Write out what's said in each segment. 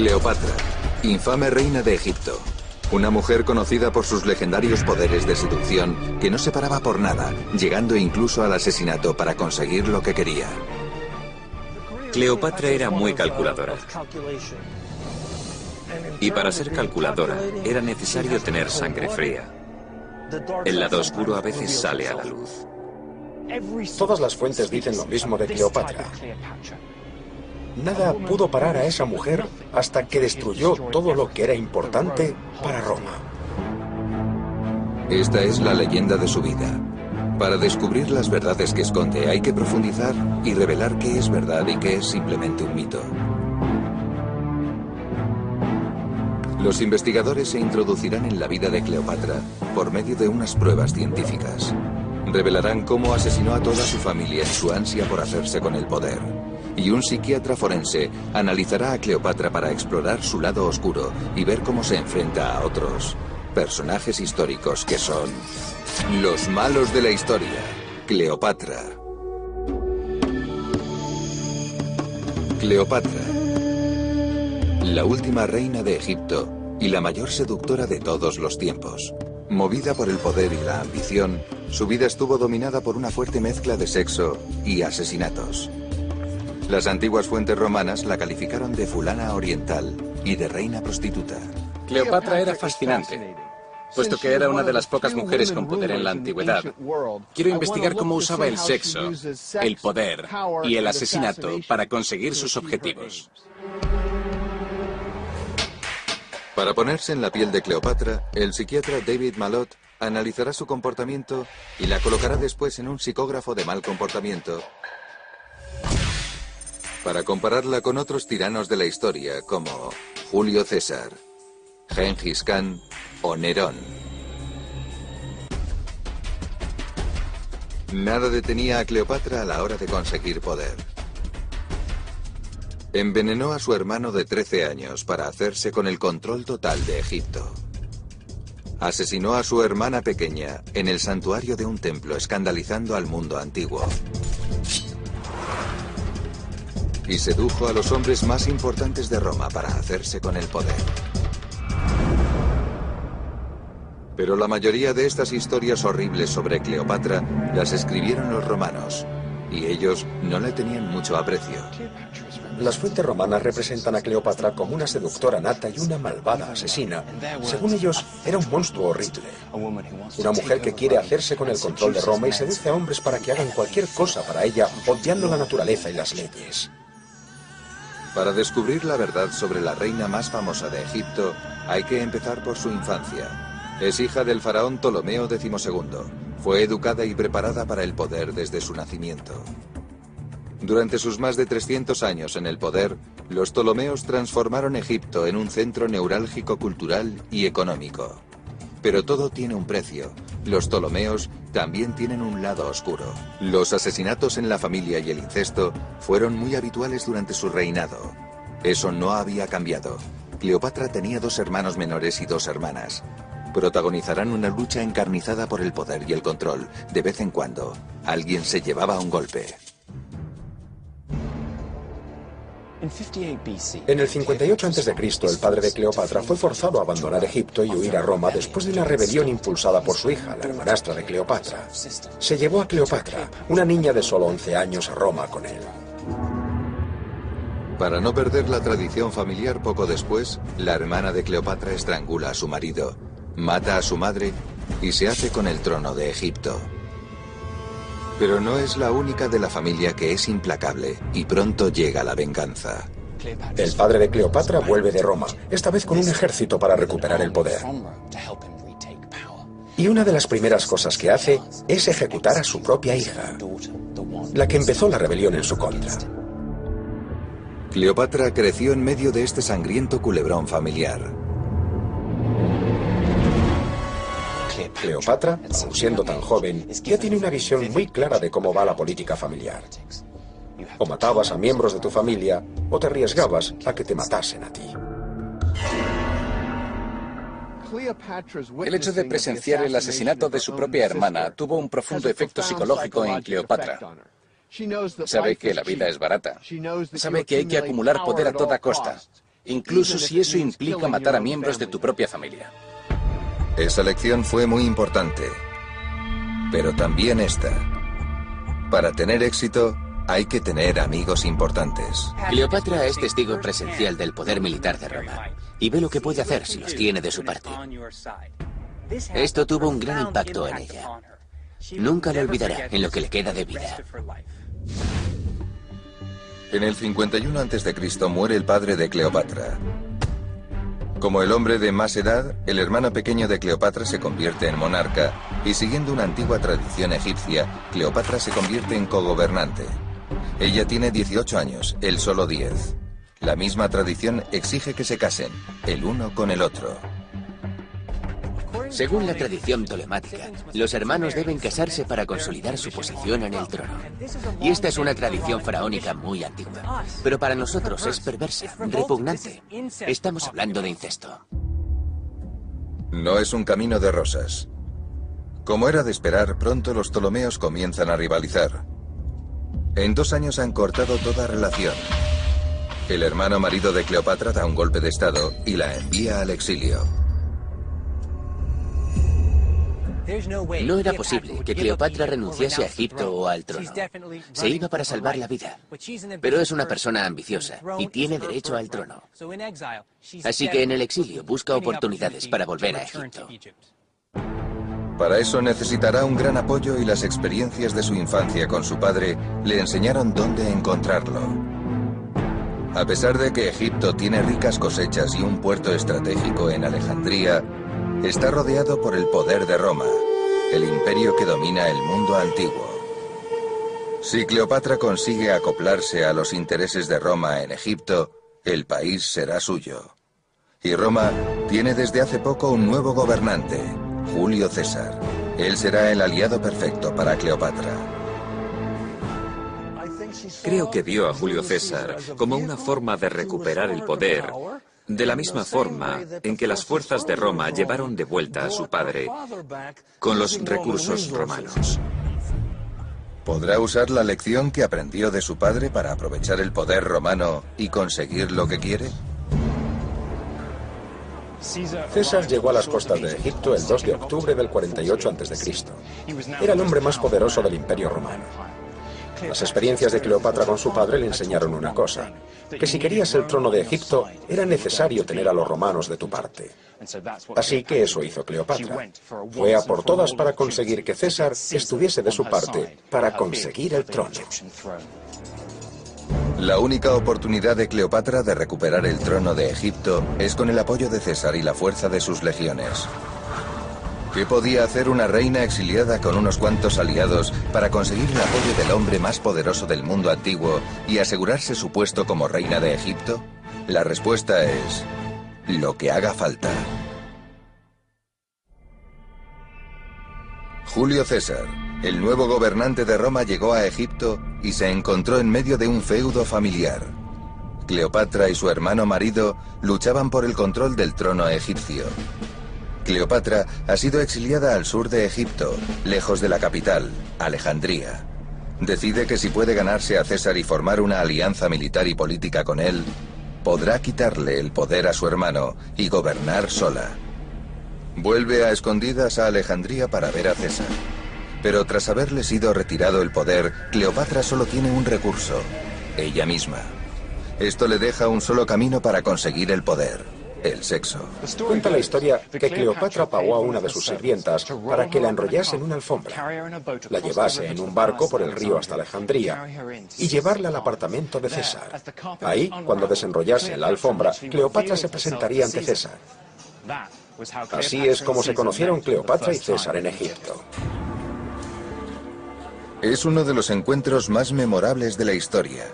Cleopatra, infame reina de Egipto. Una mujer conocida por sus legendarios poderes de seducción que no se paraba por nada, llegando incluso al asesinato para conseguir lo que quería. Cleopatra era muy calculadora. Y para ser calculadora era necesario tener sangre fría. El lado oscuro a veces sale a la luz. Todas las fuentes dicen lo mismo de Cleopatra. Nada pudo parar a esa mujer hasta que destruyó todo lo que era importante para Roma. Esta es la leyenda de su vida. Para descubrir las verdades que esconde hay que profundizar y revelar qué es verdad y qué es simplemente un mito. Los investigadores se introducirán en la vida de Cleopatra por medio de unas pruebas científicas. Revelarán cómo asesinó a toda su familia en su ansia por hacerse con el poder. Y un psiquiatra forense analizará a Cleopatra para explorar su lado oscuro y ver cómo se enfrenta a otros personajes históricos que son los malos de la historia. Cleopatra. Cleopatra, la última reina de Egipto y la mayor seductora de todos los tiempos. Movida por el poder y la ambición, su vida estuvo dominada por una fuerte mezcla de sexo y asesinatos. Las antiguas fuentes romanas la calificaron de fulana oriental y de reina prostituta. Cleopatra era fascinante, puesto que era una de las pocas mujeres con poder en la antigüedad. Quiero investigar cómo usaba el sexo, el poder y el asesinato para conseguir sus objetivos. Para ponerse en la piel de Cleopatra, el psiquiatra David Malott analizará su comportamiento y la colocará después en un psicógrafo de mal comportamiento para compararla con otros tiranos de la historia como Julio César, Gengis Khan o Nerón. Nada detenía a Cleopatra a la hora de conseguir poder. Envenenó a su hermano de 13 años para hacerse con el control total de Egipto. Asesinó a su hermana pequeña en el santuario de un templo, escandalizando al mundo antiguo. Y sedujo a los hombres más importantes de Roma para hacerse con el poder. Pero la mayoría de estas historias horribles sobre Cleopatra las escribieron los romanos, y ellos no le tenían mucho aprecio. Las fuentes romanas representan a Cleopatra como una seductora nata y una malvada asesina. Según ellos, era un monstruo horrible. Una mujer que quiere hacerse con el control de Roma y seduce a hombres para que hagan cualquier cosa para ella, odiando la naturaleza y las leyes. Para descubrir la verdad sobre la reina más famosa de Egipto, hay que empezar por su infancia. Es hija del faraón Ptolomeo XII. Fue educada y preparada para el poder desde su nacimiento. Durante sus más de 300 años en el poder, los Ptolomeos transformaron Egipto en un centro neurálgico cultural y económico. Pero todo tiene un precio. Los Ptolomeos también tienen un lado oscuro. Los asesinatos en la familia y el incesto fueron muy habituales durante su reinado. Eso no había cambiado. Cleopatra tenía 2 hermanos menores y 2 hermanas. Protagonizarán una lucha encarnizada por el poder y el control. De vez en cuando, alguien se llevaba un golpe. En el 58 a.C., el padre de Cleopatra fue forzado a abandonar Egipto y huir a Roma después de una rebelión impulsada por su hija, la hermanastra de Cleopatra. Se llevó a Cleopatra, una niña de solo 11 años, a Roma con él. Para no perder la tradición familiar, poco después, la hermana de Cleopatra estrangula a su marido, mata a su madre y se hace con el trono de Egipto. Pero no es la única de la familia que es implacable y pronto llega la venganza. El padre de Cleopatra vuelve de Roma, esta vez con un ejército para recuperar el poder. Y una de las primeras cosas que hace es ejecutar a su propia hija, la que empezó la rebelión en su contra. Cleopatra creció en medio de este sangriento culebrón familiar. Cleopatra, aun siendo tan joven, ya tiene una visión muy clara de cómo va la política familiar. O matabas a miembros de tu familia, o te arriesgabas a que te matasen a ti. El hecho de presenciar el asesinato de su propia hermana tuvo un profundo efecto psicológico en Cleopatra. Sabe que la vida es barata. Sabe que hay que acumular poder a toda costa. incluso si eso implica matar a miembros de tu propia familia. Esa lección fue muy importante, pero también esta. Para tener éxito, hay que tener amigos importantes. Cleopatra es testigo presencial del poder militar de Roma y ve lo que puede hacer si los tiene de su parte. Esto tuvo un gran impacto en ella. Nunca lo olvidará en lo que le queda de vida. En el 51 a.C. muere el padre de Cleopatra. Como el hombre de más edad, el hermano pequeño de Cleopatra se convierte en monarca y, siguiendo una antigua tradición egipcia, Cleopatra se convierte en cogobernante. Ella tiene 18 años, él solo 10. La misma tradición exige que se casen, el uno con el otro. Según la tradición tolemática, los hermanos deben casarse para consolidar su posición en el trono. Y esta es una tradición faraónica muy antigua. Pero para nosotros es perversa, repugnante. Estamos hablando de incesto. No es un camino de rosas. Como era de esperar, pronto los Ptolomeos comienzan a rivalizar. En 2 años han cortado toda relación. El hermano marido de Cleopatra da un golpe de estado y la envía al exilio. No era posible que Cleopatra renunciase a Egipto o al trono. Se iba para salvar la vida. Pero es una persona ambiciosa y tiene derecho al trono. Así que en el exilio busca oportunidades para volver a Egipto. Para eso necesitará un gran apoyo y las experiencias de su infancia con su padre le enseñaron dónde encontrarlo. A pesar de que Egipto tiene ricas cosechas y un puerto estratégico en Alejandría, está rodeado por el poder de Roma, el imperio que domina el mundo antiguo. Si Cleopatra consigue acoplarse a los intereses de Roma en Egipto, el país será suyo. Y Roma tiene desde hace poco un nuevo gobernante, Julio César. Él será el aliado perfecto para Cleopatra. Creo que vio a Julio César como una forma de recuperar el poder, de la misma forma en que las fuerzas de Roma llevaron de vuelta a su padre con los recursos romanos. ¿Podrá usar la lección que aprendió de su padre para aprovechar el poder romano y conseguir lo que quiere? César llegó a las costas de Egipto el 2 de octubre del 48 a.C. Era el hombre más poderoso del Imperio Romano. Las experiencias de Cleopatra con su padre le enseñaron una cosa, que si querías el trono de Egipto, era necesario tener a los romanos de tu parte. Así que eso hizo Cleopatra. Fue a por todas para conseguir que César estuviese de su parte, para conseguir el trono. La única oportunidad de Cleopatra de recuperar el trono de Egipto es con el apoyo de César y la fuerza de sus legiones. ¿Qué podía hacer una reina exiliada con unos cuantos aliados para conseguir el apoyo del hombre más poderoso del mundo antiguo y asegurarse su puesto como reina de Egipto? La respuesta es: lo que haga falta. Julio César, el nuevo gobernante de Roma, llegó a Egipto y se encontró en medio de un feudo familiar. Cleopatra y su hermano marido luchaban por el control del trono egipcio. Cleopatra ha sido exiliada al sur de Egipto, lejos de la capital, Alejandría. Decide que si puede ganarse a César y formar una alianza militar y política con él, podrá quitarle el poder a su hermano y gobernar sola. Vuelve a escondidas a Alejandría para ver a César. Pero tras haberle sido retirado el poder, Cleopatra solo tiene un recurso: ella misma. Esto le deja un solo camino para conseguir el poder: el sexo. Cuenta la historia que Cleopatra pagó a una de sus sirvientas para que la enrollase en una alfombra, la llevase en un barco por el río hasta Alejandría y llevarla al apartamento de César. Ahí, cuando desenrollase la alfombra, Cleopatra se presentaría ante César. Así es como se conocieron Cleopatra y César en Egipto. Es uno de los encuentros más memorables de la historia.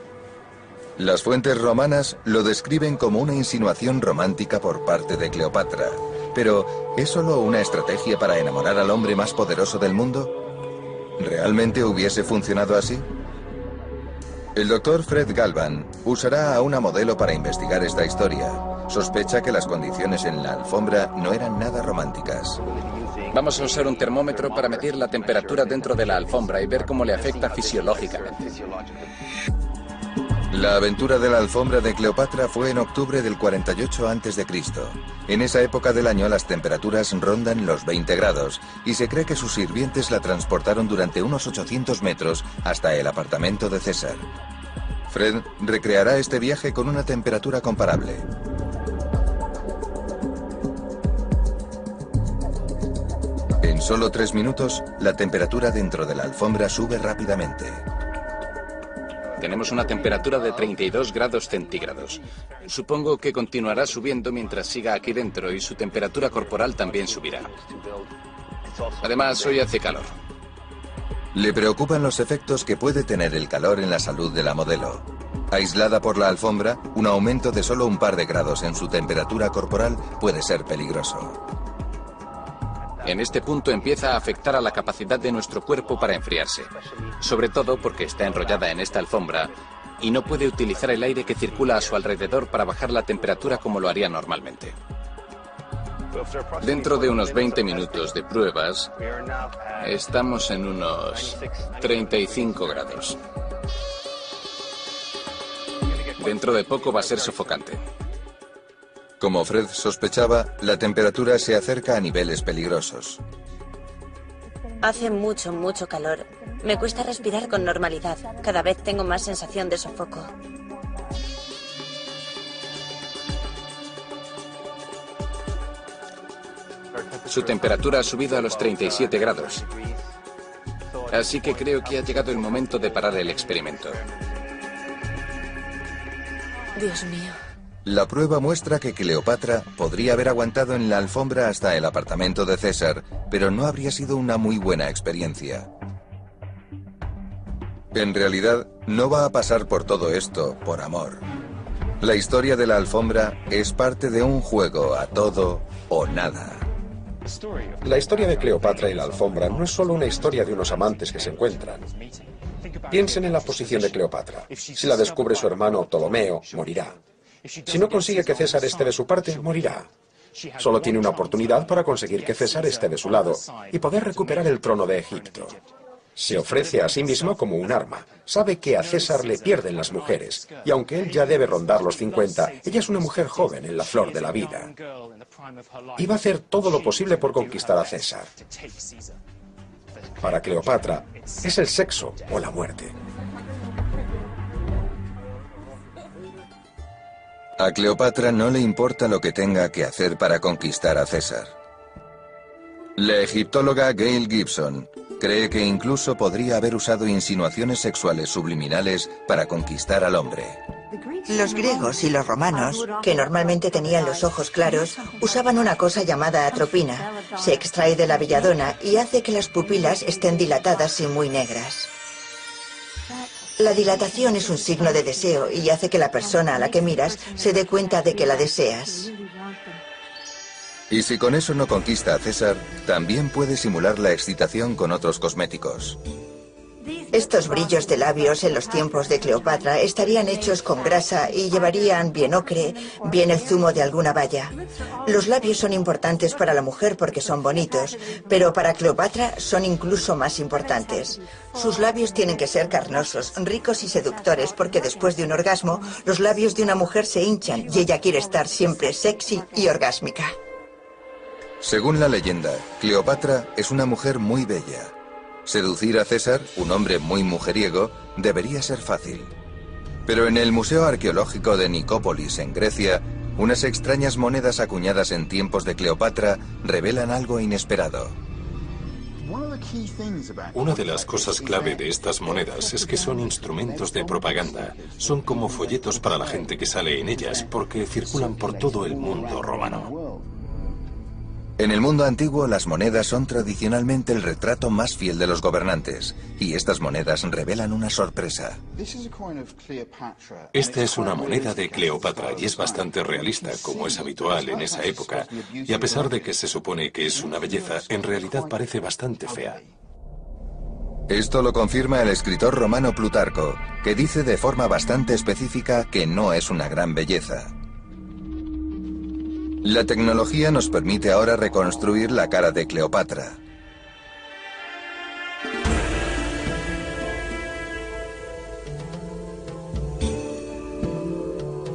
Las fuentes romanas lo describen como una insinuación romántica por parte de Cleopatra. Pero, ¿es solo una estrategia para enamorar al hombre más poderoso del mundo? ¿Realmente hubiese funcionado así? El doctor Fred Galvan usará a una modelo para investigar esta historia. Sospecha que las condiciones en la alfombra no eran nada románticas. Vamos a usar un termómetro para medir la temperatura dentro de la alfombra y ver cómo le afecta fisiológicamente. La aventura de la alfombra de Cleopatra fue en octubre del 48 a.C. En esa época del año las temperaturas rondan los 20 grados y se cree que sus sirvientes la transportaron durante unos 800 metros hasta el apartamento de César. Fred recreará este viaje con una temperatura comparable. En solo 3 minutos, la temperatura dentro de la alfombra sube rápidamente. Tenemos una temperatura de 32 grados centígrados. Supongo que continuará subiendo mientras siga aquí dentro y su temperatura corporal también subirá. Además, hoy hace calor. Le preocupan los efectos que puede tener el calor en la salud de la modelo. Aislada por la alfombra, un aumento de solo un par de grados en su temperatura corporal puede ser peligroso. En este punto empieza a afectar a la capacidad de nuestro cuerpo para enfriarse, sobre todo porque está enrollada en esta alfombra y no puede utilizar el aire que circula a su alrededor para bajar la temperatura como lo haría normalmente. Dentro de unos 20 minutos de pruebas, estamos en unos 35 grados. Dentro de poco va a ser sofocante. Como Fred sospechaba, la temperatura se acerca a niveles peligrosos. Hace mucho calor. Me cuesta respirar con normalidad. Cada vez tengo más sensación de sofoco. Su temperatura ha subido a los 37 grados. Así que creo que ha llegado el momento de parar el experimento. Dios mío. La prueba muestra que Cleopatra podría haber aguantado en la alfombra hasta el apartamento de César, pero no habría sido una muy buena experiencia. En realidad, no va a pasar por todo esto por amor. La historia de la alfombra es parte de un juego a todo o nada. La historia de Cleopatra y la alfombra no es solo una historia de unos amantes que se encuentran. Piensen en la posición de Cleopatra. Si la descubre su hermano Ptolomeo, morirá. Si no consigue que César esté de su parte, morirá. Solo tiene una oportunidad para conseguir que César esté de su lado y poder recuperar el trono de Egipto. Se ofrece a sí mismo como un arma. Sabe que a César le pierden las mujeres, y aunque él ya debe rondar los 50, ella es una mujer joven en la flor de la vida. Y va a hacer todo lo posible por conquistar a César. Para Cleopatra, es el sexo o la muerte. A Cleopatra no le importa lo que tenga que hacer para conquistar a César. La egiptóloga Gail Gibson cree que incluso podría haber usado insinuaciones sexuales subliminales para conquistar al hombre. Los griegos y los romanos, que normalmente tenían los ojos claros, usaban una cosa llamada atropina. Se extrae de la belladona y hace que las pupilas estén dilatadas y muy negras. La dilatación es un signo de deseo y hace que la persona a la que miras se dé cuenta de que la deseas. Y si con eso no conquista a César, también puede simular la excitación con otros cosméticos. Estos brillos de labios en los tiempos de Cleopatra estarían hechos con grasa y llevarían bien ocre, bien el zumo de alguna baya. Los labios son importantes para la mujer porque son bonitos, pero para Cleopatra son incluso más importantes. Sus labios tienen que ser carnosos, ricos y seductores porque después de un orgasmo, los labios de una mujer se hinchan y ella quiere estar siempre sexy y orgásmica. Según la leyenda, Cleopatra es una mujer muy bella. Seducir a César, un hombre muy mujeriego, debería ser fácil. Pero en el Museo Arqueológico de Nicópolis, en Grecia, unas extrañas monedas acuñadas en tiempos de Cleopatra revelan algo inesperado. Una de las cosas clave de estas monedas es que son instrumentos de propaganda. Son como folletos para la gente que sale en ellas, porque circulan por todo el mundo romano. En el mundo antiguo, las monedas son tradicionalmente el retrato más fiel de los gobernantes, y estas monedas revelan una sorpresa. Esta es una moneda de Cleopatra y es bastante realista, como es habitual en esa época, y a pesar de que se supone que es una belleza, en realidad parece bastante fea. Esto lo confirma el escritor romano Plutarco, que dice de forma bastante específica que no es una gran belleza. La tecnología nos permite ahora reconstruir la cara de Cleopatra.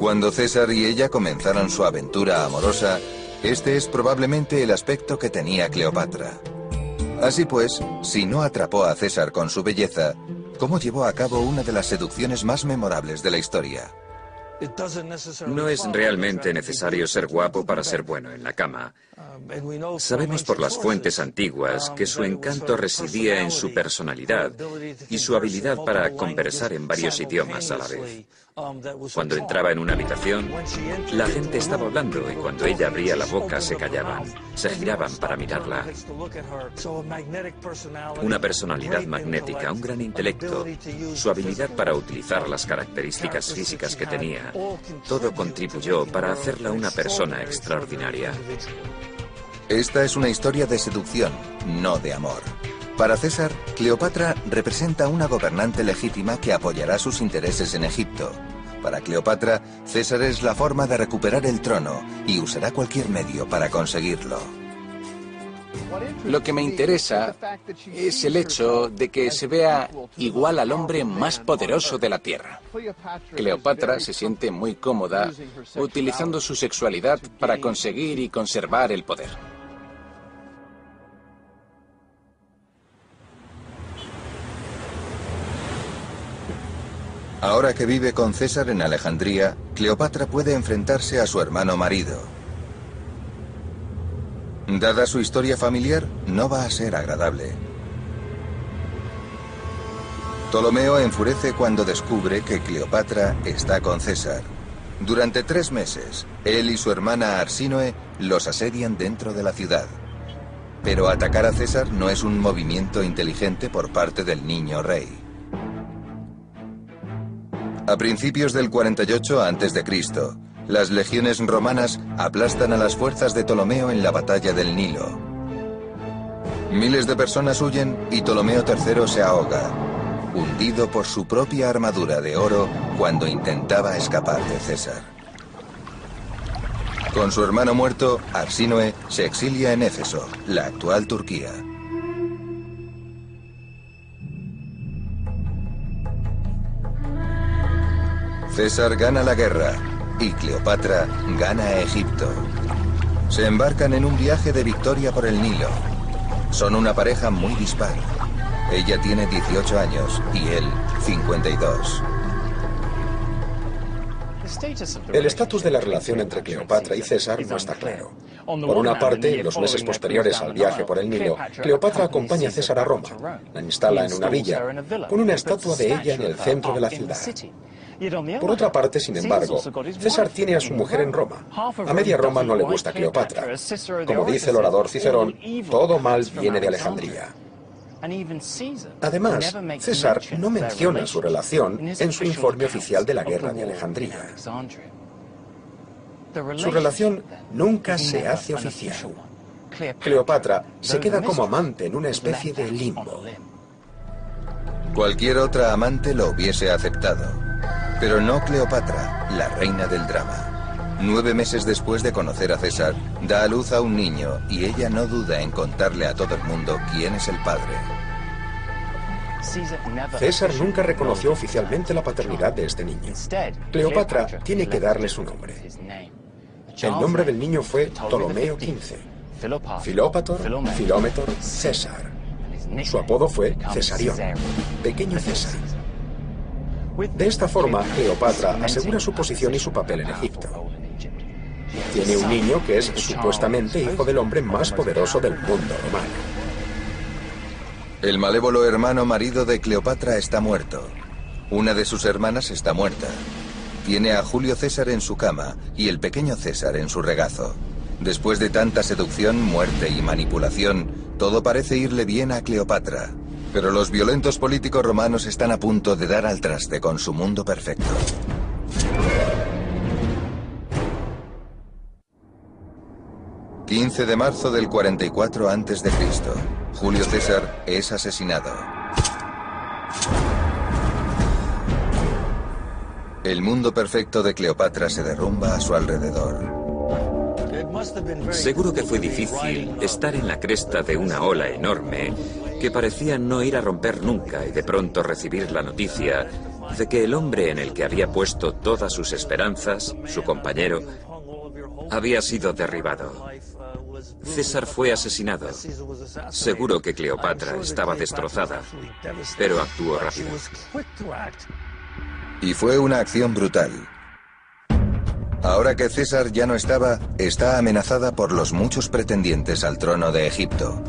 Cuando César y ella comenzaron su aventura amorosa, este es probablemente el aspecto que tenía Cleopatra. Así pues, si no atrapó a César con su belleza, ¿cómo llevó a cabo una de las seducciones más memorables de la historia? No es realmente necesario ser guapo para ser bueno en la cama. Sabemos por las fuentes antiguas que su encanto residía en su personalidad y su habilidad para conversar en varios idiomas a la vez. Cuando entraba en una habitación, la gente estaba hablando y cuando ella abría la boca se callaban, se giraban para mirarla. Una personalidad magnética, un gran intelecto, su habilidad para utilizar las características físicas que tenía, todo contribuyó para hacerla una persona extraordinaria. Esta es una historia de seducción, no de amor. Para César, Cleopatra representa una gobernante legítima que apoyará sus intereses en Egipto. Para Cleopatra, César es la forma de recuperar el trono y usará cualquier medio para conseguirlo. Lo que me interesa es el hecho de que se vea igual al hombre más poderoso de la Tierra. Cleopatra se siente muy cómoda utilizando su sexualidad para conseguir y conservar el poder. Ahora que vive con César en Alejandría, Cleopatra puede enfrentarse a su hermano marido. Dada su historia familiar, no va a ser agradable. Ptolomeo enfurece cuando descubre que Cleopatra está con César. Durante 3 meses, él y su hermana Arsínoe los asedian dentro de la ciudad. Pero atacar a César no es un movimiento inteligente por parte del niño rey. A principios del 48 a.C., las legiones romanas aplastan a las fuerzas de Ptolomeo en la batalla del Nilo. Miles de personas huyen y Ptolomeo III se ahoga, hundido por su propia armadura de oro cuando intentaba escapar de César. Con su hermano muerto, Arsínoe se exilia en Éfeso, la actual Turquía. César gana la guerra y Cleopatra gana a Egipto. Se embarcan en un viaje de victoria por el Nilo. Son una pareja muy dispar. Ella tiene 18 años y él 52. El estatus de la relación entre Cleopatra y César no está claro. Por una parte, en los meses posteriores al viaje por el Nilo, Cleopatra acompaña a César a Roma. La instala en una villa, con una estatua de ella en el centro de la ciudad. Por otra parte, sin embargo, César tiene a su mujer en Roma. A media Roma no le gusta Cleopatra. Como dice el orador Cicerón, todo mal viene de Alejandría. Además, César no menciona su relación en su informe oficial de la guerra de Alejandría. Su relación nunca se hace oficial. Cleopatra se queda como amante en una especie de limbo. Cualquier otra amante lo hubiese aceptado, pero no Cleopatra, la reina del drama. 9 meses después de conocer a César, da a luz a un niño y ella no duda en contarle a todo el mundo quién es el padre. César nunca reconoció oficialmente la paternidad de este niño. Cleopatra tiene que darle su nombre. El nombre del niño fue Ptolomeo XV. Filópator, Filómetor, César. Su apodo fue Cesarión, pequeño César. De esta forma, Cleopatra asegura su posición y su papel en Egipto. Tiene un niño que es supuestamente hijo del hombre más poderoso del mundo romano. El malévolo hermano marido de Cleopatra está muerto. Una de sus hermanas está muerta. Tiene a Julio César en su cama y el pequeño César en su regazo. Después de tanta seducción, muerte y manipulación, todo parece irle bien a Cleopatra. Pero los violentos políticos romanos están a punto de dar al traste con su mundo perfecto. ...15 de marzo del 44 a.C. Julio César es asesinado. El mundo perfecto de Cleopatra se derrumba a su alrededor. Seguro que fue difícil estar en la cresta de una ola enorme que parecía no ir a romper nunca y de pronto recibir la noticia de que el hombre en el que había puesto todas sus esperanzas, su compañero, había sido derribado. César fue asesinado. Seguro que Cleopatra estaba destrozada, pero actuó rápido. Y fue una acción brutal. Ahora que César ya no estaba, está amenazada por los muchos pretendientes al trono de Egipto.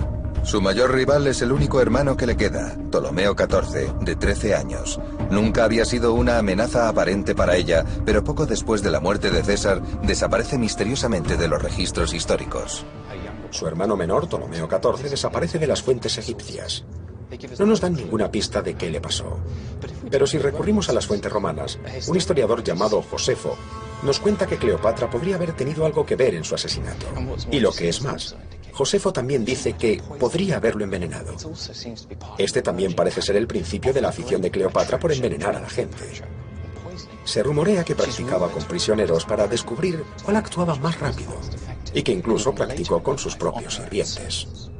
Su mayor rival es el único hermano que le queda, Ptolomeo XIV, de 13 años. Nunca había sido una amenaza aparente para ella, pero poco después de la muerte de César, desaparece misteriosamente de los registros históricos. Su hermano menor, Ptolomeo XIV, desaparece de las fuentes egipcias. No nos dan ninguna pista de qué le pasó. Pero si recurrimos a las fuentes romanas, un historiador llamado Josefo nos cuenta que Cleopatra podría haber tenido algo que ver en su asesinato. Y lo que es más, Josefo también dice que podría haberlo envenenado. Este también parece ser el principio de la afición de Cleopatra por envenenar a la gente. Se rumorea que practicaba con prisioneros para descubrir cuál actuaba más rápido, y que incluso practicó con sus propios sirvientes.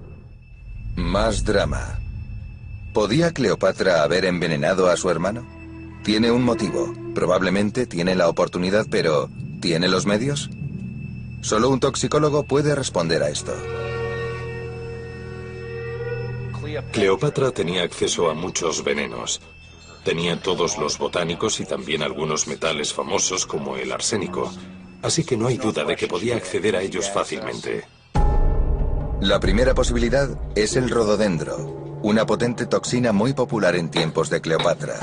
Más drama. ¿Podía Cleopatra haber envenenado a su hermano? Tiene un motivo. Probablemente tiene la oportunidad, pero ¿tiene los medios? Solo un toxicólogo puede responder a esto. Cleopatra tenía acceso a muchos venenos. Tenía todos los botánicos y también algunos metales famosos como el arsénico. Así que no hay duda de que podía acceder a ellos fácilmente. La primera posibilidad es el rododendro, una potente toxina muy popular en tiempos de Cleopatra.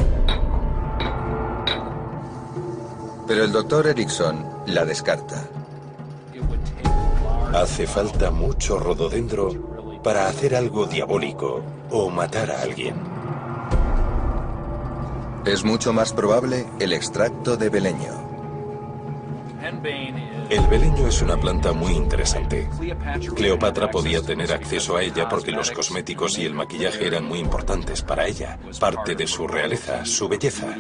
Pero el doctor Erickson la descarta. Hace falta mucho rododendro para hacer algo diabólico o matar a alguien. Es mucho más probable el extracto de beleño. El beleño es una planta muy interesante. Cleopatra podía tener acceso a ella porque los cosméticos y el maquillaje eran muy importantes para ella, parte de su realeza, su belleza.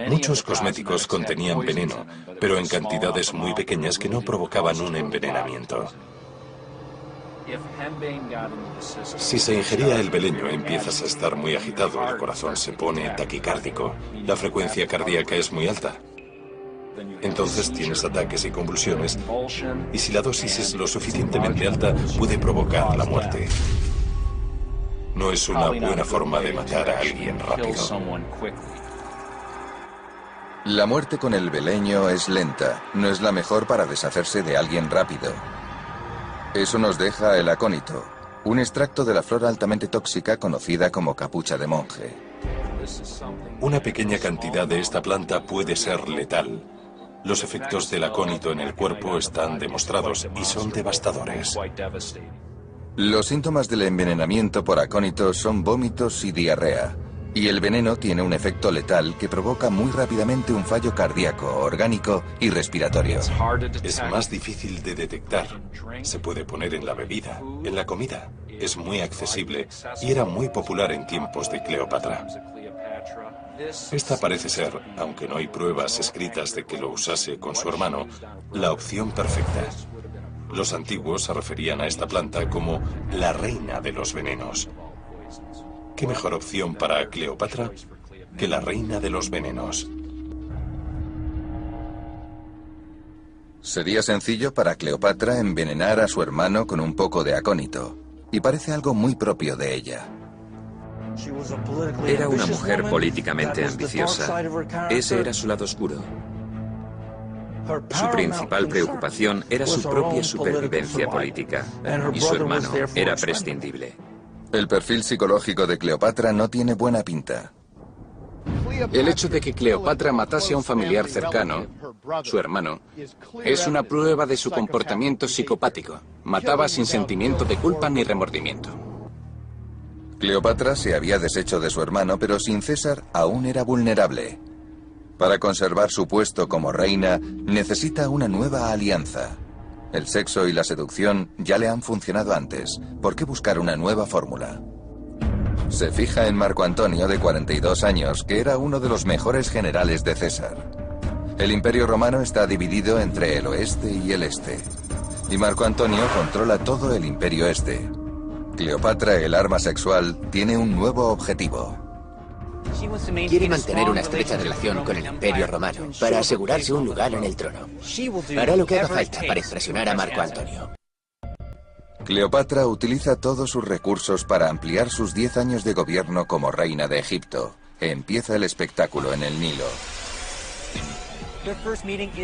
Muchos cosméticos contenían veneno, pero en cantidades muy pequeñas que no provocaban un envenenamiento. Si se ingería el beleño, empiezas a estar muy agitado, el corazón se pone taquicárdico, la frecuencia cardíaca es muy alta. Entonces tienes ataques y convulsiones, y si la dosis es lo suficientemente alta, puede provocar la muerte. No es una buena forma de matar a alguien rápido. La muerte con el beleño es lenta, no es la mejor para deshacerse de alguien rápido. Eso nos deja el acónito, un extracto de la flor altamente tóxica conocida como capucha de monje. Una pequeña cantidad de esta planta puede ser letal. Los efectos del acónito en el cuerpo están demostrados y son devastadores. Los síntomas del envenenamiento por acónito son vómitos y diarrea. Y el veneno tiene un efecto letal que provoca muy rápidamente un fallo cardíaco, orgánico y respiratorio. Es más difícil de detectar. Se puede poner en la bebida, en la comida. Es muy accesible y era muy popular en tiempos de Cleopatra. Esta parece ser, aunque no hay pruebas escritas de que lo usase con su hermano, la opción perfecta. Los antiguos se referían a esta planta como la reina de los venenos. ¿Qué mejor opción para Cleopatra que la reina de los venenos? Sería sencillo para Cleopatra envenenar a su hermano con un poco de acónito, y parece algo muy propio de ella. Era una mujer políticamente ambiciosa. Ese era su lado oscuro. Su principal preocupación era su propia supervivencia política, y su hermano era prescindible. El perfil psicológico de Cleopatra no tiene buena pinta. El hecho de que Cleopatra matase a un familiar cercano, su hermano, es una prueba de su comportamiento psicopático. Mataba sin sentimiento de culpa ni remordimiento. Cleopatra se había deshecho de su hermano, pero sin César aún era vulnerable. Para conservar su puesto como reina, necesita una nueva alianza. El sexo y la seducción ya le han funcionado antes. ¿Por qué buscar una nueva fórmula? Se fija en Marco Antonio, de 42 años, que era uno de los mejores generales de César. El Imperio Romano está dividido entre el oeste y el este. Y Marco Antonio controla todo el Imperio Este. Cleopatra, el arma sexual, tiene un nuevo objetivo. Quiere mantener una estrecha relación con el Imperio Romano para asegurarse un lugar en el trono. Hará lo que haga falta para impresionar a Marco Antonio. Cleopatra utiliza todos sus recursos para ampliar sus 10 años de gobierno como reina de Egipto. Empieza el espectáculo en el Nilo.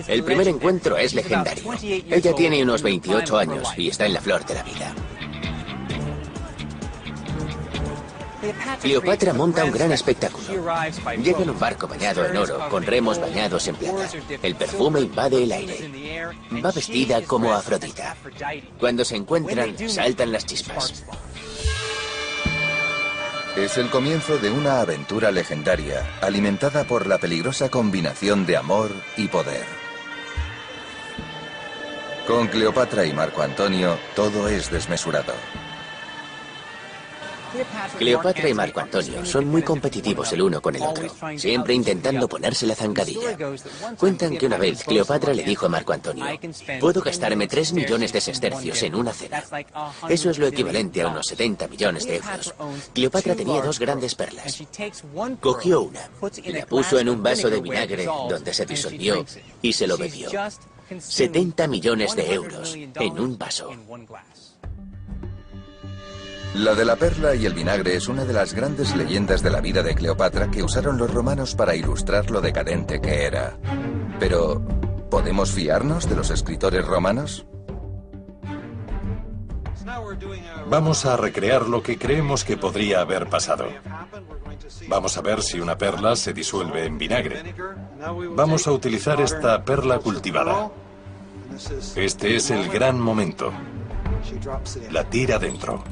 El primer encuentro es legendario. Ella tiene unos 28 años y está en la flor de la vida. Cleopatra monta un gran espectáculo. Llega en un barco bañado en oro, con remos bañados en plata. El perfume invade el aire. Va vestida como Afrodita. Cuando se encuentran, saltan las chispas. Es el comienzo de una aventura legendaria, alimentada por la peligrosa combinación de amor y poder. Con Cleopatra y Marco Antonio, todo es desmesurado. Cleopatra y Marco Antonio son muy competitivos el uno con el otro, siempre intentando ponerse la zancadilla. Cuentan que una vez Cleopatra le dijo a Marco Antonio: puedo gastarme 3 millones de sestercios en una cena. Eso es lo equivalente a unos 70 millones de euros. Cleopatra tenía 2 grandes perlas. Cogió una, la puso en un vaso de vinagre donde se disolvió y se lo bebió. 70 millones de euros en un vaso. La de la perla y el vinagre es una de las grandes leyendas de la vida de Cleopatra que usaron los romanos para ilustrar lo decadente que era. Pero, ¿podemos fiarnos de los escritores romanos? Vamos a recrear lo que creemos que podría haber pasado. Vamos a ver si una perla se disuelve en vinagre. Vamos a utilizar esta perla cultivada. Este es el gran momento. La tira dentro.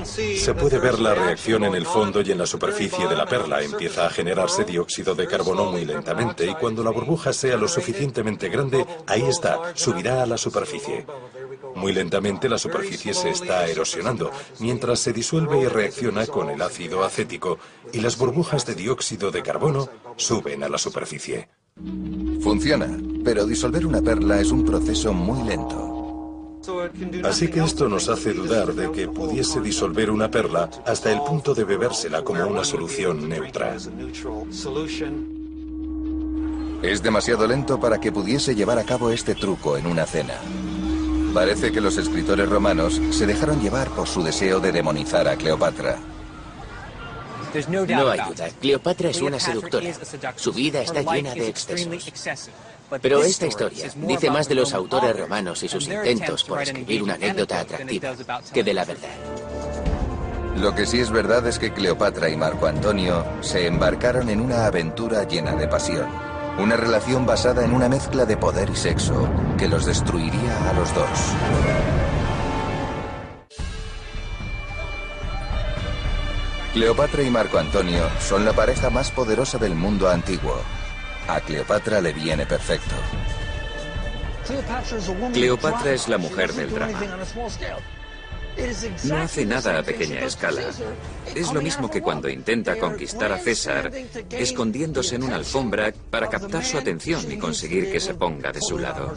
Se puede ver la reacción en el fondo y en la superficie de la perla. Empieza a generarse dióxido de carbono muy lentamente y cuando la burbuja sea lo suficientemente grande, ahí está, subirá a la superficie. Muy lentamente la superficie se está erosionando, mientras se disuelve y reacciona con el ácido acético y las burbujas de dióxido de carbono suben a la superficie. Funciona, pero disolver una perla es un proceso muy lento. Así que esto nos hace dudar de que pudiese disolver una perla hasta el punto de bebérsela como una solución neutra. Es demasiado lento para que pudiese llevar a cabo este truco en una cena. Parece que los escritores romanos se dejaron llevar por su deseo de demonizar a Cleopatra. No hay duda, Cleopatra es una seductora. Su vida está llena de excesos. Pero esta historia dice más de los autores romanos y sus intentos por escribir una anécdota atractiva que de la verdad. Lo que sí es verdad es que Cleopatra y Marco Antonio se embarcaron en una aventura llena de pasión. Una relación basada en una mezcla de poder y sexo que los destruiría a los dos. Cleopatra y Marco Antonio son la pareja más poderosa del mundo antiguo. A Cleopatra le viene perfecto. Cleopatra es la mujer del drama. No hace nada a pequeña escala. Es lo mismo que cuando intenta conquistar a César, escondiéndose en una alfombra para captar su atención y conseguir que se ponga de su lado.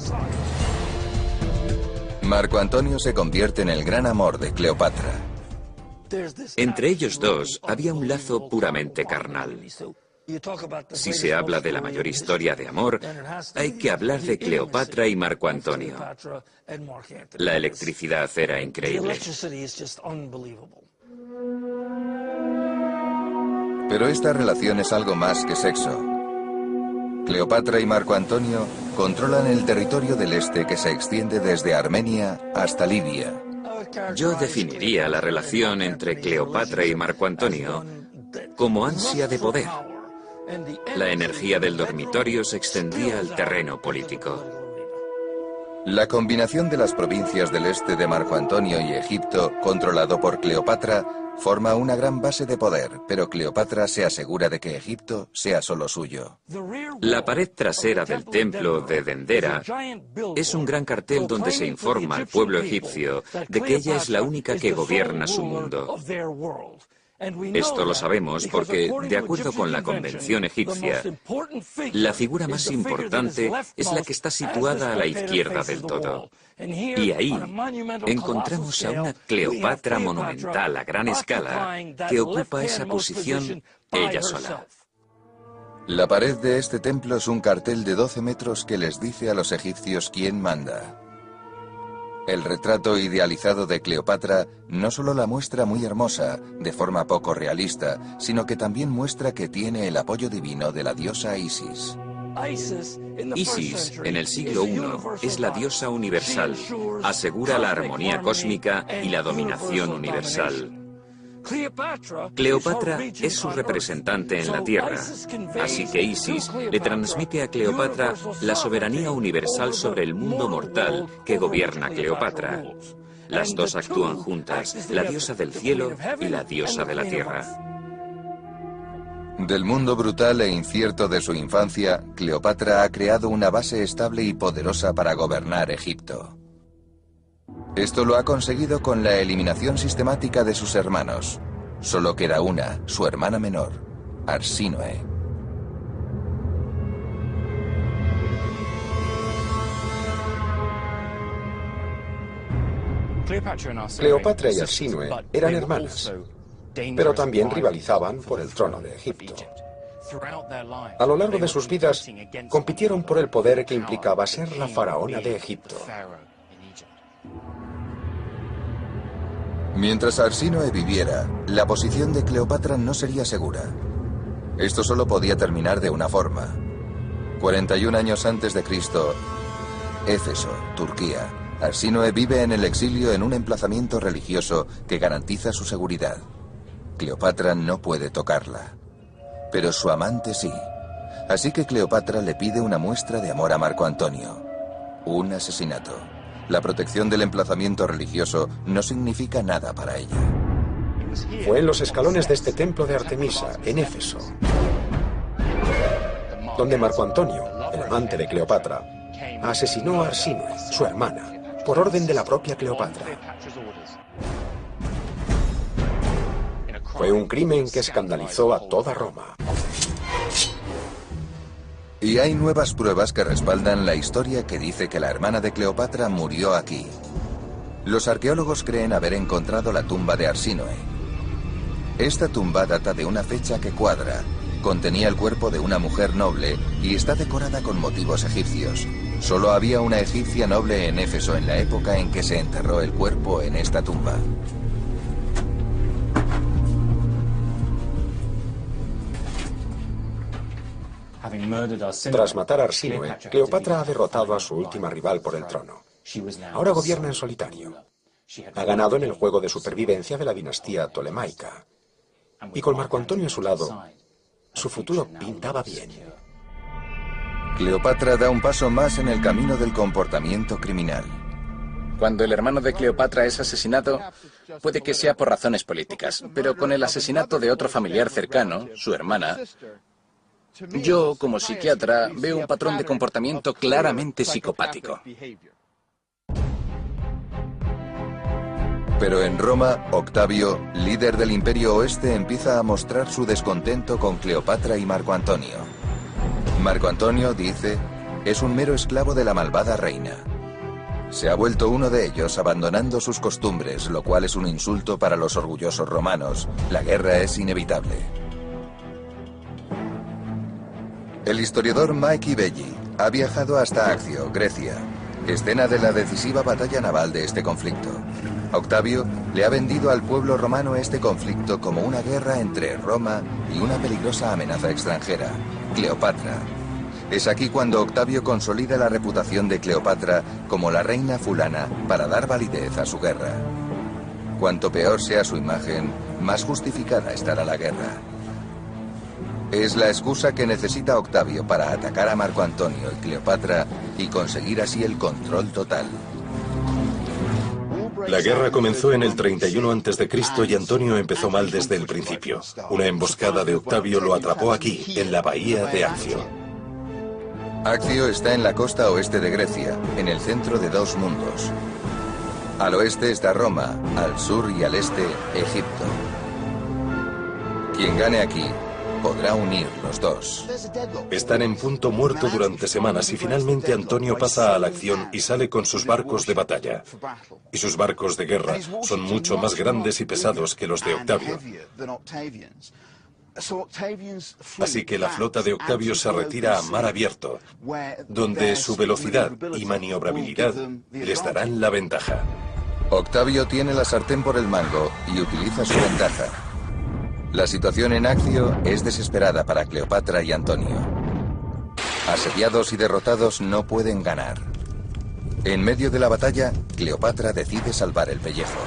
Marco Antonio se convierte en el gran amor de Cleopatra. Entre ellos dos había un lazo puramente carnal. Si se habla de la mayor historia de amor, hay que hablar de Cleopatra y Marco Antonio. La electricidad era increíble. Pero esta relación es algo más que sexo. Cleopatra y Marco Antonio controlan el territorio del este que se extiende desde Armenia hasta Libia. Yo definiría la relación entre Cleopatra y Marco Antonio como ansia de poder. La energía del dormitorio se extendía al terreno político. La combinación de las provincias del este de Marco Antonio y Egipto, controlado por Cleopatra, forma una gran base de poder, pero Cleopatra se asegura de que Egipto sea solo suyo. La pared trasera del templo de Dendera es un gran cartel donde se informa al pueblo egipcio de que ella es la única que gobierna su mundo. Esto lo sabemos porque, de acuerdo con la Convención egipcia, la figura más importante es la que está situada a la izquierda del todo. Y ahí encontramos a una Cleopatra monumental a gran escala que ocupa esa posición ella sola. La pared de este templo es un cartel de 12 metros que les dice a los egipcios quién manda. El retrato idealizado de Cleopatra no solo la muestra muy hermosa, de forma poco realista, sino que también muestra que tiene el apoyo divino de la diosa Isis. Isis, en el siglo I, es la diosa universal, asegura la armonía cósmica y la dominación universal. Cleopatra es su representante en la Tierra, así que Isis le transmite a Cleopatra la soberanía universal sobre el mundo mortal que gobierna Cleopatra. Las dos actúan juntas, la diosa del cielo y la diosa de la tierra. Del mundo brutal e incierto de su infancia, Cleopatra ha creado una base estable y poderosa para gobernar Egipto. Esto lo ha conseguido con la eliminación sistemática de sus hermanos. Solo queda una, su hermana menor, Arsínoe. Cleopatra y Arsínoe eran hermanas, pero también rivalizaban por el trono de Egipto. A lo largo de sus vidas, compitieron por el poder que implicaba ser la faraona de Egipto. Mientras Arsínoe viviera, la posición de Cleopatra no sería segura. Esto solo podía terminar de una forma. 41 años antes de Cristo, Éfeso, Turquía. Arsínoe vive en el exilio en un emplazamiento religioso que garantiza su seguridad. Cleopatra no puede tocarla. Pero su amante sí. Así que Cleopatra le pide una muestra de amor a Marco Antonio. Un asesinato. La protección del emplazamiento religioso no significa nada para ella. Fue en los escalones de este templo de Artemisa, en Éfeso, donde Marco Antonio, el amante de Cleopatra, asesinó a Arsínoe, su hermana, por orden de la propia Cleopatra. Fue un crimen que escandalizó a toda Roma. Y hay nuevas pruebas que respaldan la historia que dice que la hermana de Cleopatra murió aquí. Los arqueólogos creen haber encontrado la tumba de Arsínoe. Esta tumba data de una fecha que cuadra. Contenía el cuerpo de una mujer noble y está decorada con motivos egipcios. Solo había una egipcia noble en Éfeso en la época en que se enterró el cuerpo en esta tumba. Tras matar a Arsínoe, Cleopatra ha derrotado a su última rival por el trono. Ahora gobierna en solitario. Ha ganado en el juego de supervivencia de la dinastía tolemaica. Y con Marco Antonio a su lado, su futuro pintaba bien. Cleopatra da un paso más en el camino del comportamiento criminal. Cuando el hermano de Cleopatra es asesinado, puede que sea por razones políticas, pero con el asesinato de otro familiar cercano, su hermana, yo, como psiquiatra, veo un patrón de comportamiento claramente psicopático. Pero en Roma, Octavio, líder del Imperio Oeste, empieza a mostrar su descontento con Cleopatra y Marco Antonio. Marco Antonio, dice, es un mero esclavo de la malvada reina. Se ha vuelto uno de ellos abandonando sus costumbres, lo cual es un insulto para los orgullosos romanos. La guerra es inevitable. El historiador Mike Belli ha viajado hasta Accio, Grecia, escena de la decisiva batalla naval de este conflicto. Octavio le ha vendido al pueblo romano este conflicto como una guerra entre Roma y una peligrosa amenaza extranjera, Cleopatra. Es aquí cuando Octavio consolida la reputación de Cleopatra como la reina fulana para dar validez a su guerra. Cuanto peor sea su imagen, más justificada estará la guerra. Es la excusa que necesita Octavio para atacar a Marco Antonio y Cleopatra y conseguir así el control total. La guerra comenzó en el 31 a.C. y Antonio empezó mal desde el principio. Una emboscada de Octavio lo atrapó aquí, en la bahía de Accio. Accio está en la costa oeste de Grecia, en el centro de dos mundos. Al oeste está Roma, al sur y al este, Egipto. Quien gane aquí podrá unir los dos. Están en punto muerto durante semanas y finalmente Antonio pasa a la acción y sale con sus barcos de batalla. Y sus barcos de guerra son mucho más grandes y pesados que los de Octavio. Así que la flota de Octavio se retira a mar abierto, donde su velocidad y maniobrabilidad les darán la ventaja. Octavio tiene la sartén por el mango y utiliza su ventaja. La situación en Accio es desesperada para Cleopatra y Antonio. Asediados y derrotados no pueden ganar. En medio de la batalla, Cleopatra decide salvar el pellejo.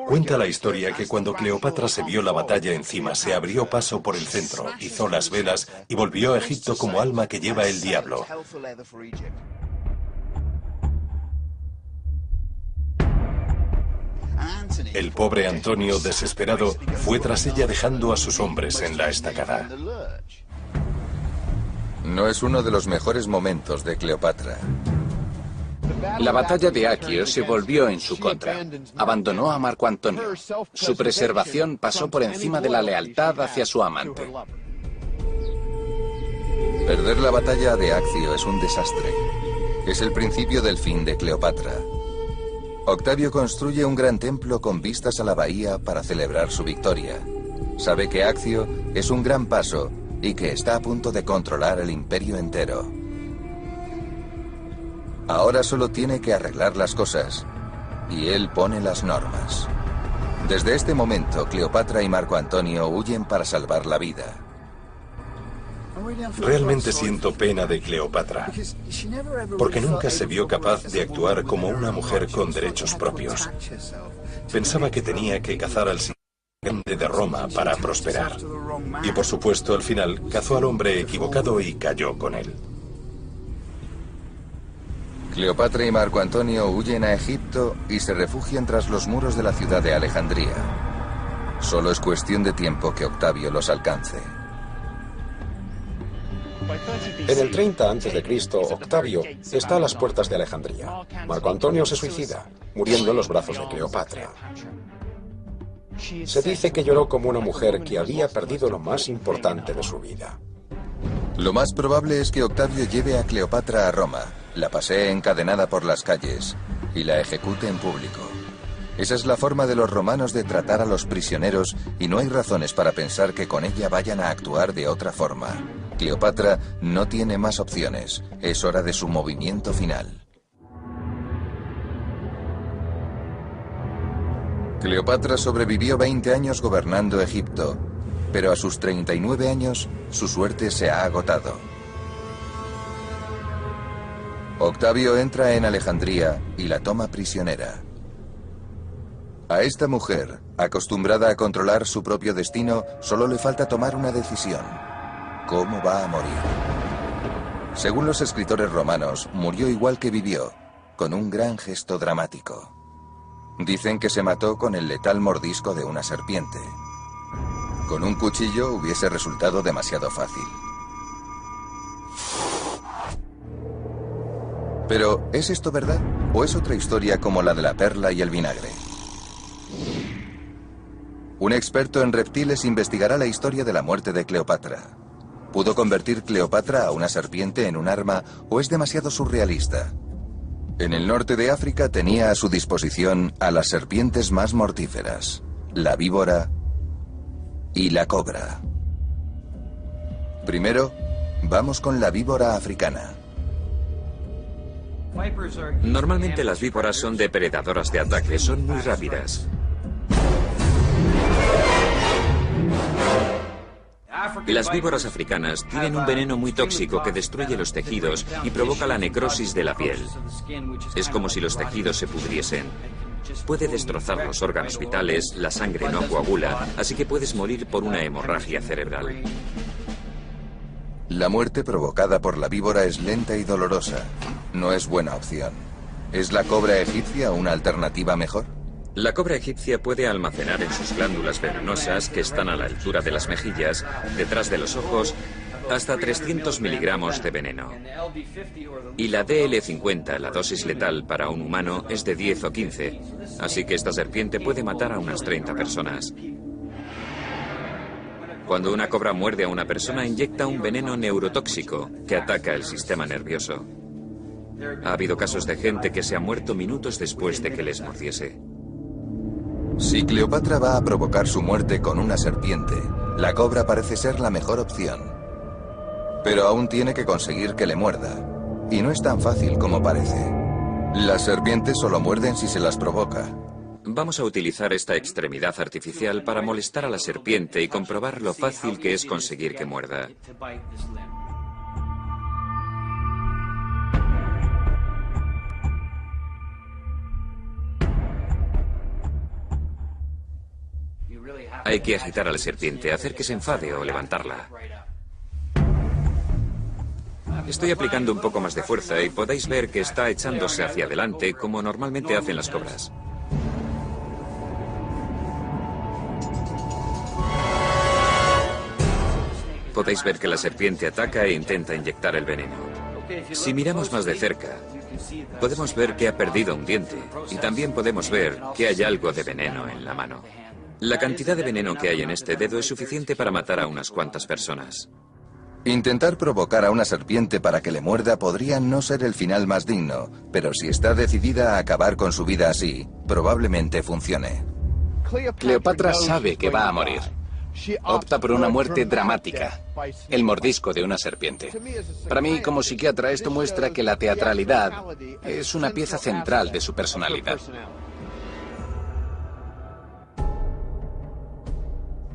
Cuenta la historia que cuando Cleopatra se vio la batalla encima, se abrió paso por el centro, izó las velas y volvió a Egipto como alma que lleva el diablo. El pobre Antonio, desesperado, fue tras ella dejando a sus hombres en la estacada. No es uno de los mejores momentos de Cleopatra. La batalla de Accio se volvió en su contra. Abandonó a Marco Antonio. Su preservación pasó por encima de la lealtad hacia su amante. Perder la batalla de Accio es un desastre. Es el principio del fin de Cleopatra. Octavio construye un gran templo con vistas a la bahía para celebrar su victoria. Sabe que Accio es un gran paso y que está a punto de controlar el imperio entero. Ahora solo tiene que arreglar las cosas, y él pone las normas. Desde este momento, Cleopatra y Marco Antonio huyen para salvar la vida. Realmente siento pena de Cleopatra, porque nunca se vio capaz de actuar como una mujer con derechos propios. Pensaba que tenía que cazar al siguiente de Roma para prosperar. Y por supuesto, al final, cazó al hombre equivocado y cayó con él. Cleopatra y Marco Antonio huyen a Egipto y se refugian tras los muros de la ciudad de Alejandría. Solo es cuestión de tiempo que Octavio los alcance. En el 30 a.C., Octavio está a las puertas de Alejandría. Marco Antonio se suicida, muriendo en los brazos de Cleopatra. Se dice que lloró como una mujer que había perdido lo más importante de su vida. Lo más probable es que Octavio lleve a Cleopatra a Roma, la pasee encadenada por las calles y la ejecute en público. Esa es la forma de los romanos de tratar a los prisioneros y no hay razones para pensar que con ella vayan a actuar de otra forma. Cleopatra no tiene más opciones. Es hora de su movimiento final. Cleopatra sobrevivió 20 años gobernando Egipto, pero a sus 39 años su suerte se ha agotado. Octavio entra en Alejandría y la toma prisionera. A esta mujer, acostumbrada a controlar su propio destino, solo le falta tomar una decisión. ¿Cómo va a morir? Según los escritores romanos, murió igual que vivió, con un gran gesto dramático. Dicen que se mató con el letal mordisco de una serpiente. Con un cuchillo hubiese resultado demasiado fácil. Pero, ¿es esto verdad? ¿O es otra historia como la de la perla y el vinagre? Un experto en reptiles investigará la historia de la muerte de Cleopatra. ¿Pudo convertir Cleopatra a una serpiente en un arma o es demasiado surrealista? En el norte de África tenía a su disposición a las serpientes más mortíferas, la víbora y la cobra. Primero, vamos con la víbora africana. Normalmente las víboras son depredadoras de ataque, son muy rápidas. Las víboras africanas tienen un veneno muy tóxico que destruye los tejidos y provoca la necrosis de la piel. Es como si los tejidos se pudriesen. Puede destrozar los órganos vitales, la sangre no coagula, así que puedes morir por una hemorragia cerebral. La muerte provocada por la víbora es lenta y dolorosa. No es buena opción. ¿Es la cobra egipcia una alternativa mejor? La cobra egipcia puede almacenar en sus glándulas venenosas, que están a la altura de las mejillas, detrás de los ojos, hasta 300 miligramos de veneno. Y la DL50, la dosis letal para un humano, es de 10 o 15, así que esta serpiente puede matar a unas 30 personas. Cuando una cobra muerde a una persona, inyecta un veneno neurotóxico que ataca el sistema nervioso. Ha habido casos de gente que se ha muerto minutos después de que les mordiese. Si Cleopatra va a provocar su muerte con una serpiente, la cobra parece ser la mejor opción. Pero aún tiene que conseguir que le muerda. Y no es tan fácil como parece. Las serpientes solo muerden si se las provoca. Vamos a utilizar esta extremidad artificial para molestar a la serpiente y comprobar lo fácil que es conseguir que muerda. Hay que agitar a la serpiente, hacer que se enfade o levantarla. Estoy aplicando un poco más de fuerza y podéis ver que está echándose hacia adelante como normalmente hacen las cobras. Podéis ver que la serpiente ataca e intenta inyectar el veneno. Si miramos más de cerca, podemos ver que ha perdido un diente y también podemos ver que hay algo de veneno en la mano. La cantidad de veneno que hay en este dedo es suficiente para matar a unas cuantas personas. Intentar provocar a una serpiente para que le muerda podría no ser el final más digno, pero si está decidida a acabar con su vida así, probablemente funcione. Cleopatra sabe que va a morir. Opta por una muerte dramática, el mordisco de una serpiente. Para mí, como psiquiatra, esto muestra que la teatralidad es una pieza central de su personalidad.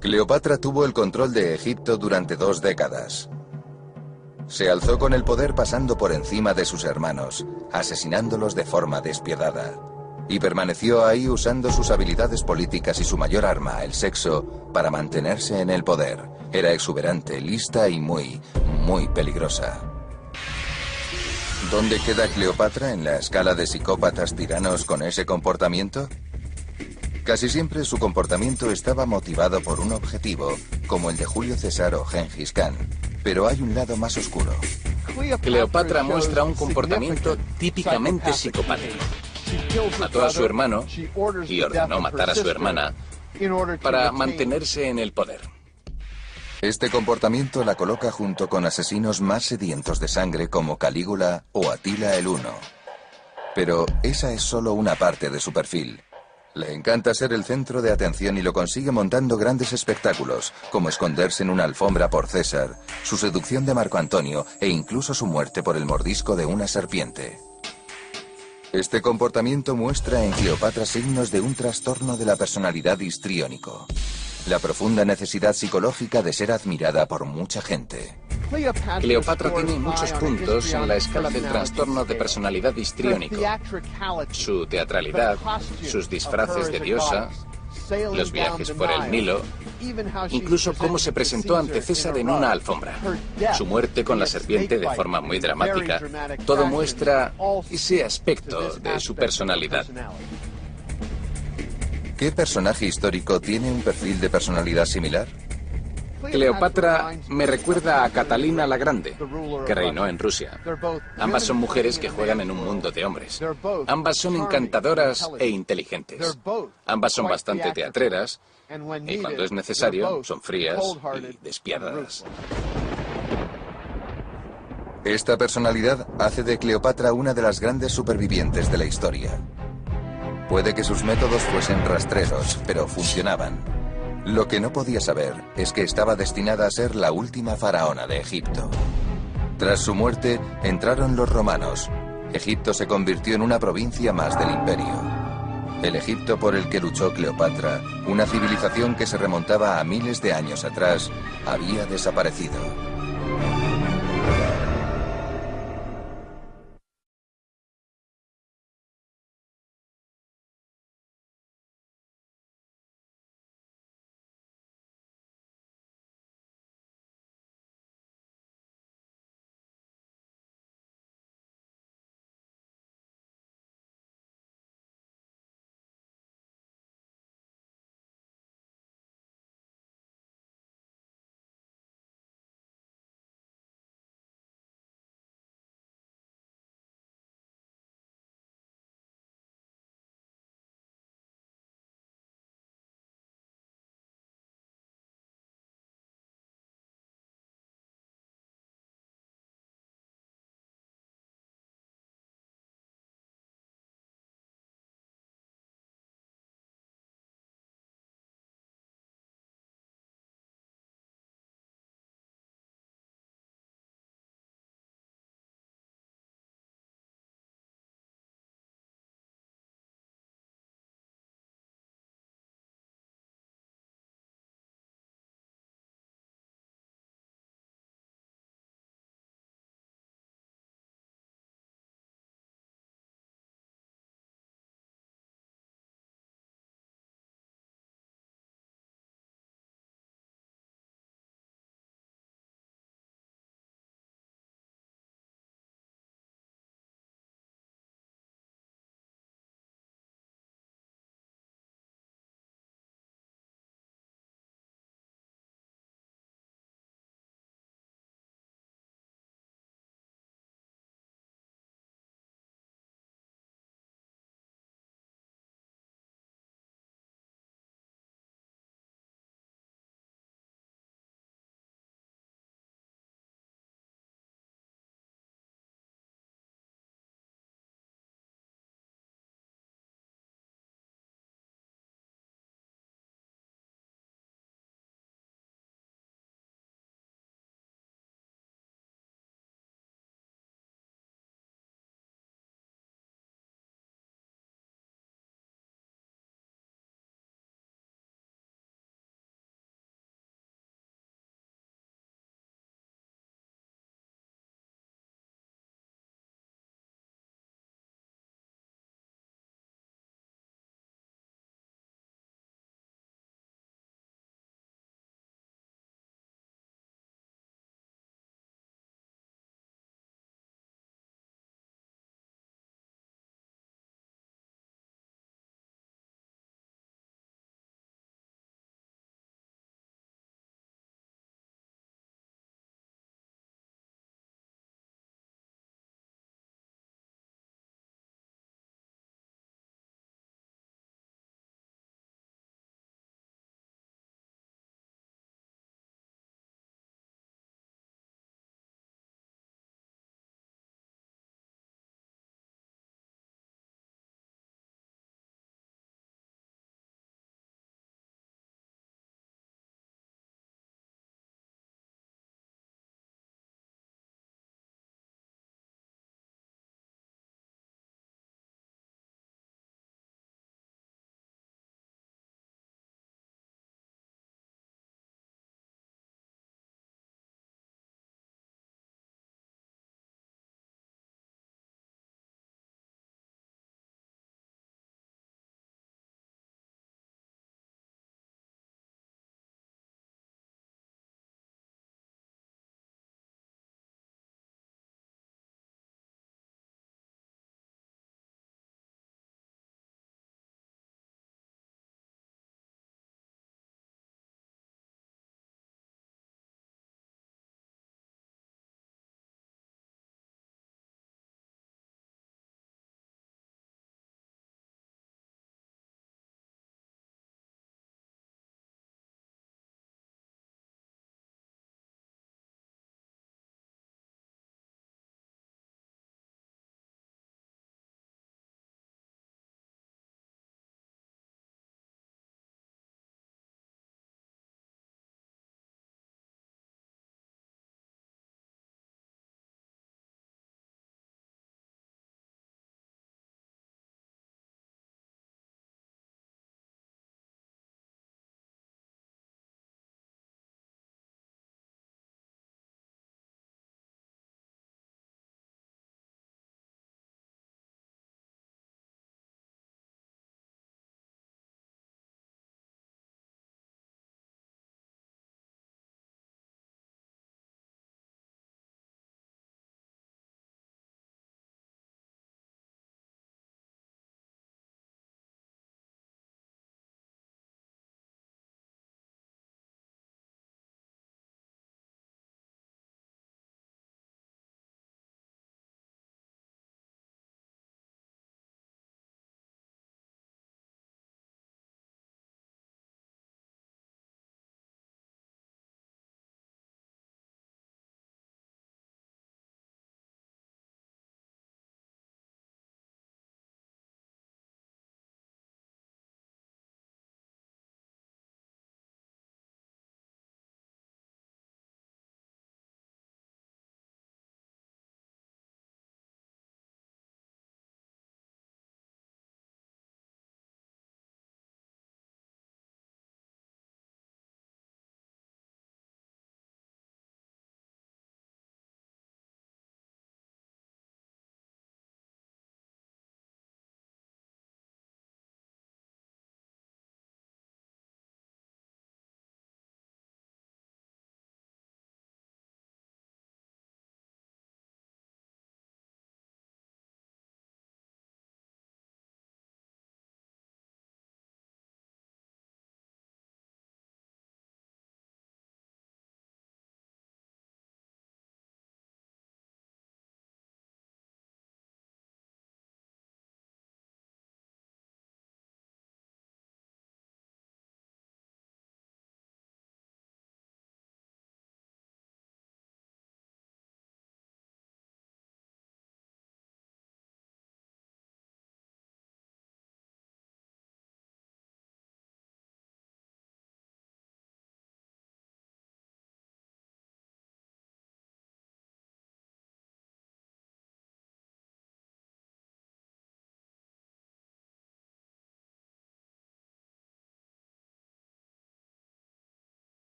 Cleopatra tuvo el control de Egipto durante 2 décadas. Se alzó con el poder pasando por encima de sus hermanos, asesinándolos de forma despiadada. Y permaneció ahí usando sus habilidades políticas y su mayor arma, el sexo, para mantenerse en el poder. Era exuberante, lista y muy peligrosa. ¿Dónde queda Cleopatra en la escala de psicópatas tiranos con ese comportamiento? Casi siempre su comportamiento estaba motivado por un objetivo, como el de Julio César o Gengis Khan. Pero hay un lado más oscuro. Cleopatra muestra un comportamiento típicamente psicopático. Mató a su hermano y ordenó matar a su hermana para mantenerse en el poder. Este comportamiento la coloca junto con asesinos más sedientos de sangre como Calígula o Atila el Huno. Pero esa es solo una parte de su perfil. Le encanta ser el centro de atención y lo consigue montando grandes espectáculos, como esconderse en una alfombra por César, su seducción de Marco Antonio e incluso su muerte por el mordisco de una serpiente. Este comportamiento muestra en Cleopatra signos de un trastorno de la personalidad histriónico, la profunda necesidad psicológica de ser admirada por mucha gente. Cleopatra tiene muchos puntos en la escala del trastorno de personalidad histriónico. Su teatralidad, sus disfraces de diosa, los viajes por el Nilo, incluso cómo se presentó ante César en una alfombra. Su muerte con la serpiente de forma muy dramática. Todo muestra ese aspecto de su personalidad. ¿Qué personaje histórico tiene un perfil de personalidad similar? Cleopatra me recuerda a Catalina la Grande, que reinó en Rusia. Ambas son mujeres que juegan en un mundo de hombres. Ambas son encantadoras e inteligentes. Ambas son bastante teatreras y cuando es necesario son frías y despiadadas. Esta personalidad hace de Cleopatra una de las grandes supervivientes de la historia. Puede que sus métodos fuesen rastreros, pero funcionaban. Lo que no podía saber es que estaba destinada a ser la última faraona de Egipto. Tras su muerte, entraron los romanos. Egipto se convirtió en una provincia más del imperio. El Egipto por el que luchó Cleopatra, una civilización que se remontaba a miles de años atrás, había desaparecido.